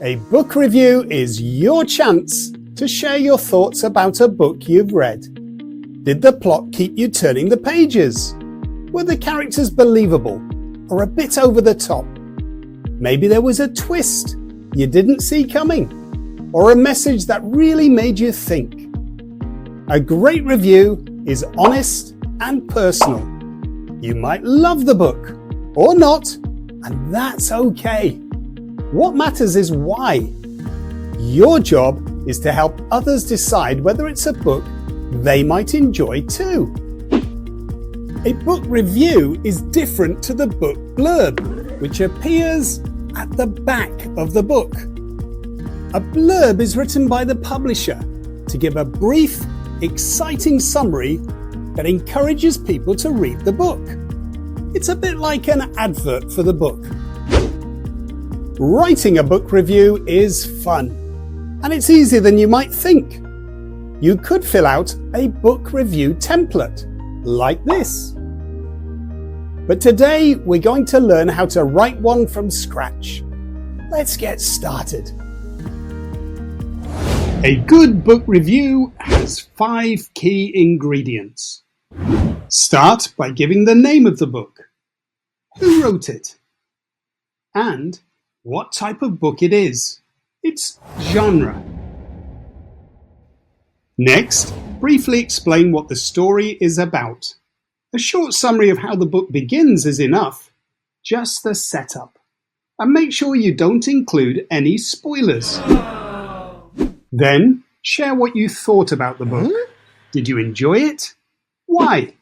A book review is your chance to share your thoughts about a book you've read. Did the plot keep you turning the pages? Were the characters believable or a bit over the top? Maybe there was a twist you didn't see coming, or a message that really made you think. A great review is honest and personal. You might love the book or not, and that's okay. What matters is why. Your job is to help others decide whether it's a book they might enjoy too. A book review is different to the book blurb, which appears at the back of the book. A blurb is written by the publisher to give a brief, exciting summary that encourages people to read the book. It's a bit like an advert for the book. Writing a book review is fun, and it's easier than you might think. You could fill out a book review template, like this. But today we're going to learn how to write one from scratch. Let's get started. A good book review has 5 key ingredients. Start by giving the name of the book, who wrote it, and what type of book it is, its genre. Next, briefly explain what the story is about. A short summary of how the book begins is enough, just the setup. And make sure you don't include any spoilers. Then, share what you thought about the book. Did you enjoy it? Why?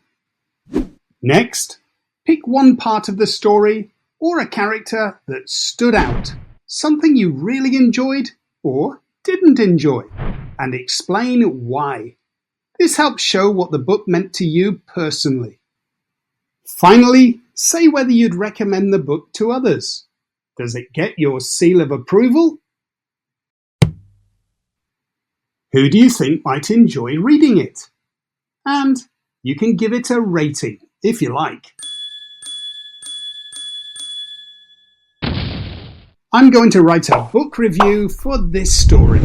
Next, pick one part of the story or a character that stood out, something you really enjoyed or didn't enjoy, and explain why. This helps show what the book meant to you personally. Finally, say whether you'd recommend the book to others. Does it get your seal of approval? Who do you think might enjoy reading it? And you can give it a rating if you like. I'm going to write a book review for this story.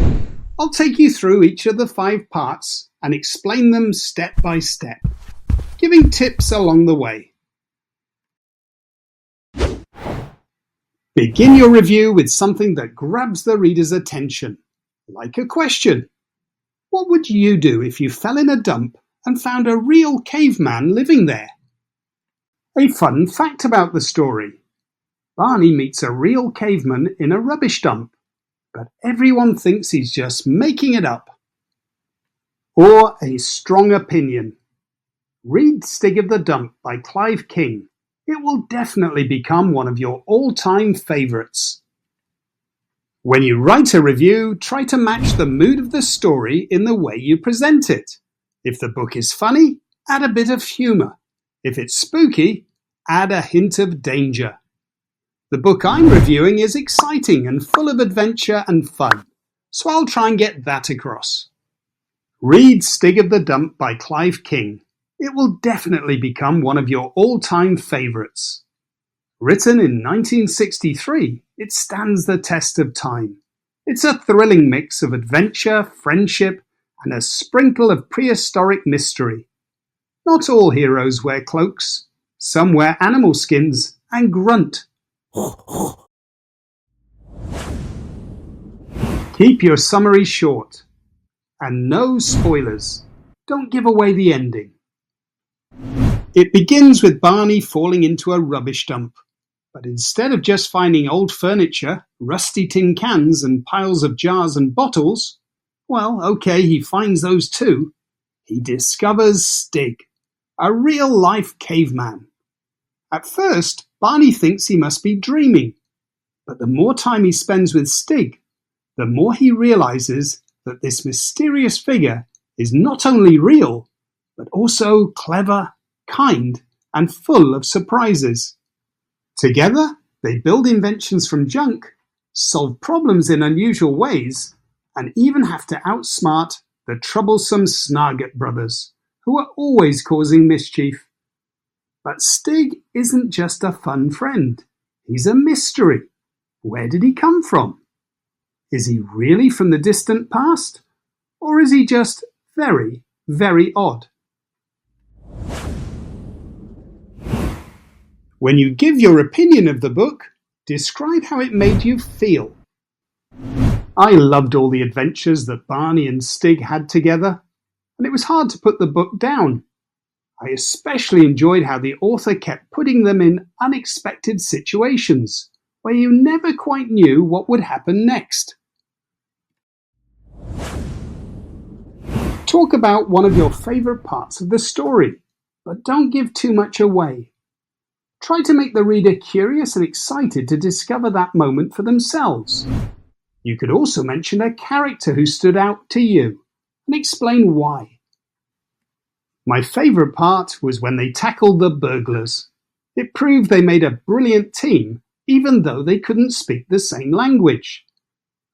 I'll take you through each of the 5 parts and explain them step by step, giving tips along the way. Begin your review with something that grabs the reader's attention, like a question. What would you do if you fell in a dump and found a real caveman living there? A fun fact about the story. Barney meets a real caveman in a rubbish dump, but everyone thinks he's just making it up. Or a strong opinion. Read Stig of the Dump by Clive King. It will definitely become one of your all-time favourites. When you write a review, try to match the mood of the story in the way you present it. If the book is funny, add a bit of humour. If it's spooky, add a hint of danger. The book I'm reviewing is exciting and full of adventure and fun, so I'll try and get that across. Read Stig of the Dump by Clive King. It will definitely become one of your all-time favourites. Written in 1963, it stands the test of time. It's a thrilling mix of adventure, friendship, and a sprinkle of prehistoric mystery. Not all heroes wear cloaks. Some wear animal skins and grunt. Keep your summary short. And no spoilers. Don't give away the ending. It begins with Barney falling into a rubbish dump. But instead of just finding old furniture, rusty tin cans and piles of jars and bottles, well, okay, he finds those too. He discovers Stig, a real-life caveman. At first, Barney thinks he must be dreaming. But the more time he spends with Stig, the more he realizes that this mysterious figure is not only real, but also clever, kind, and full of surprises. Together, they build inventions from junk, solve problems in unusual ways, and even have to outsmart the troublesome Snarget brothers, who are always causing mischief. But Stig isn't just a fun friend. He's a mystery. Where did he come from? Is he really from the distant past? Or is he just very, very odd? When you give your opinion of the book, describe how it made you feel. I loved all the adventures that Barney and Stig had together, and it was hard to put the book down. I especially enjoyed how the author kept putting them in unexpected situations, where you never quite knew what would happen next. Talk about one of your favourite parts of the story, but don't give too much away. Try to make the reader curious and excited to discover that moment for themselves. You could also mention a character who stood out to you and explain why. My favourite part was when they tackled the burglars. It proved they made a brilliant team, even though they couldn't speak the same language.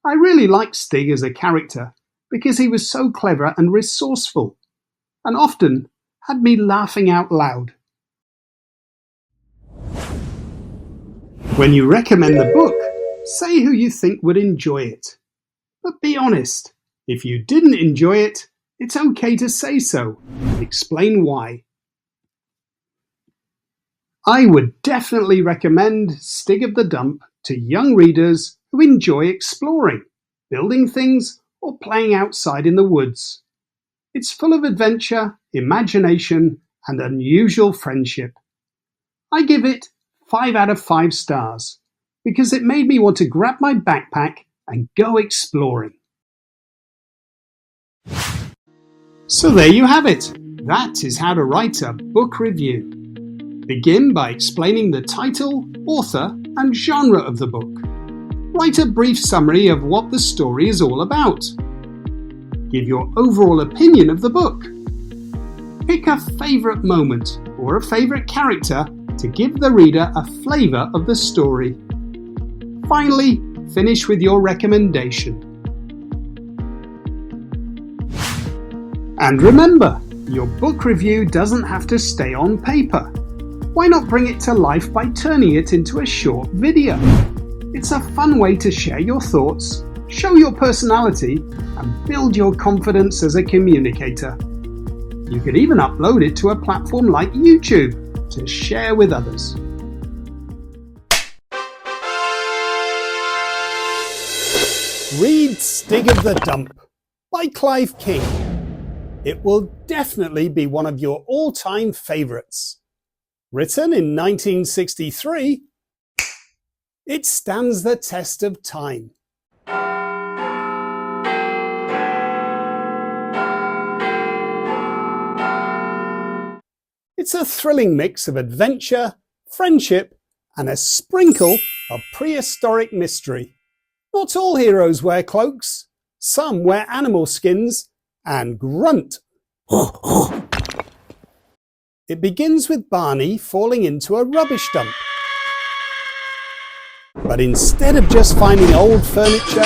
I really liked Stig as a character because he was so clever and resourceful, and often had me laughing out loud. When you recommend the book, say who you think would enjoy it. But be honest, if you didn't enjoy it, it's okay to say so and explain why. I would definitely recommend Stig of the Dump to young readers who enjoy exploring, building things, or playing outside in the woods. It's full of adventure, imagination, and unusual friendship. I give it 5 out of 5 stars because it made me want to grab my backpack and go exploring. So there you have it. That is how to write a book review. Begin by explaining the title, author, and genre of the book. Write a brief summary of what the story is all about. Give your overall opinion of the book. Pick a favourite moment or a favourite character to give the reader a flavour of the story. Finally, finish with your recommendation. And remember, your book review doesn't have to stay on paper. Why not bring it to life by turning it into a short video? It's a fun way to share your thoughts, show your personality, and build your confidence as a communicator. You could even upload it to a platform like YouTube to share with others. Read Stig of the Dump by Clive King. It will definitely be one of your all-time favourites. Written in 1963, it stands the test of time. It's a thrilling mix of adventure, friendship, and a sprinkle of prehistoric mystery. Not all heroes wear cloaks. Some wear animal skins and grunt. It begins with Barney falling into a rubbish dump. But instead of just finding old furniture,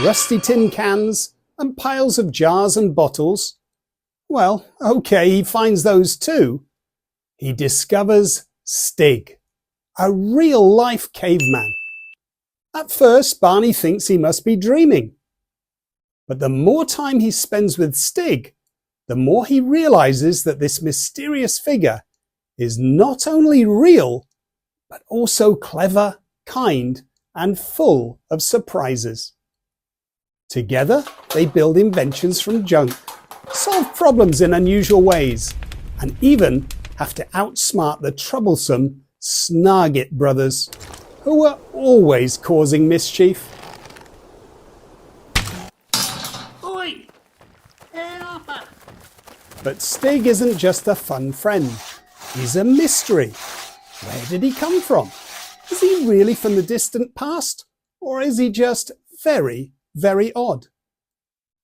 rusty tin cans, and piles of jars and bottles, well, okay, he finds those too. He discovers Stig, a real-life caveman. At first, Barney thinks he must be dreaming. But the more time he spends with Stig, the more he realizes that this mysterious figure is not only real, but also clever, kind, and full of surprises. Together, they build inventions from junk, solve problems in unusual ways, and even have to outsmart the troublesome Snargit brothers, who are always causing mischief. Oi! But Stig isn't just a fun friend. He's a mystery. Where did he come from? Is he really from the distant past? Or is he just very, very odd?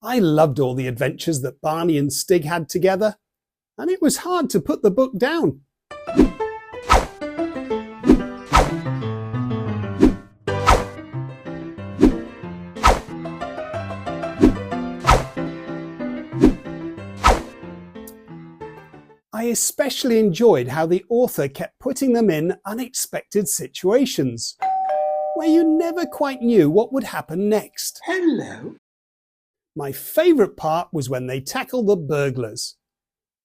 I loved all the adventures that Barney and Stig had together, and it was hard to put the book down. I especially enjoyed how the author kept putting them in unexpected situations, where you never quite knew what would happen next. Hello. My favourite part was when they tackled the burglars.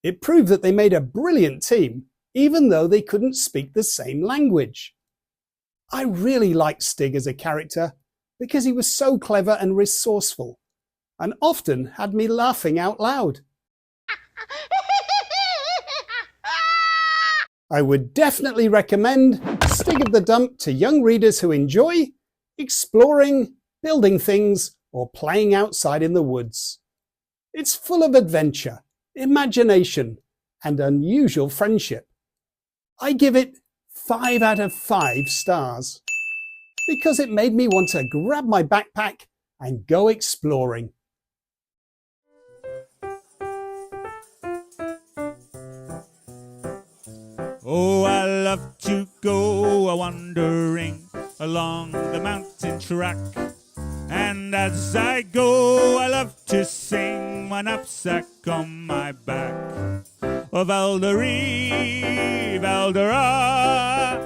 It proved that they made a brilliant team, even though they couldn't speak the same language. I really liked Stig as a character because he was so clever and resourceful, and often had me laughing out loud. I would definitely recommend Stig of the Dump to young readers who enjoy exploring, building things, or playing outside in the woods. It's full of adventure, imagination, and unusual friendship. I give it 5 out of 5 stars because it made me want to grab my backpack and go exploring. Oh, I love to go a-wandering along the mountain track. And as I go, I love to sing my knapsack on my back. Oh, Valderie, Valdera,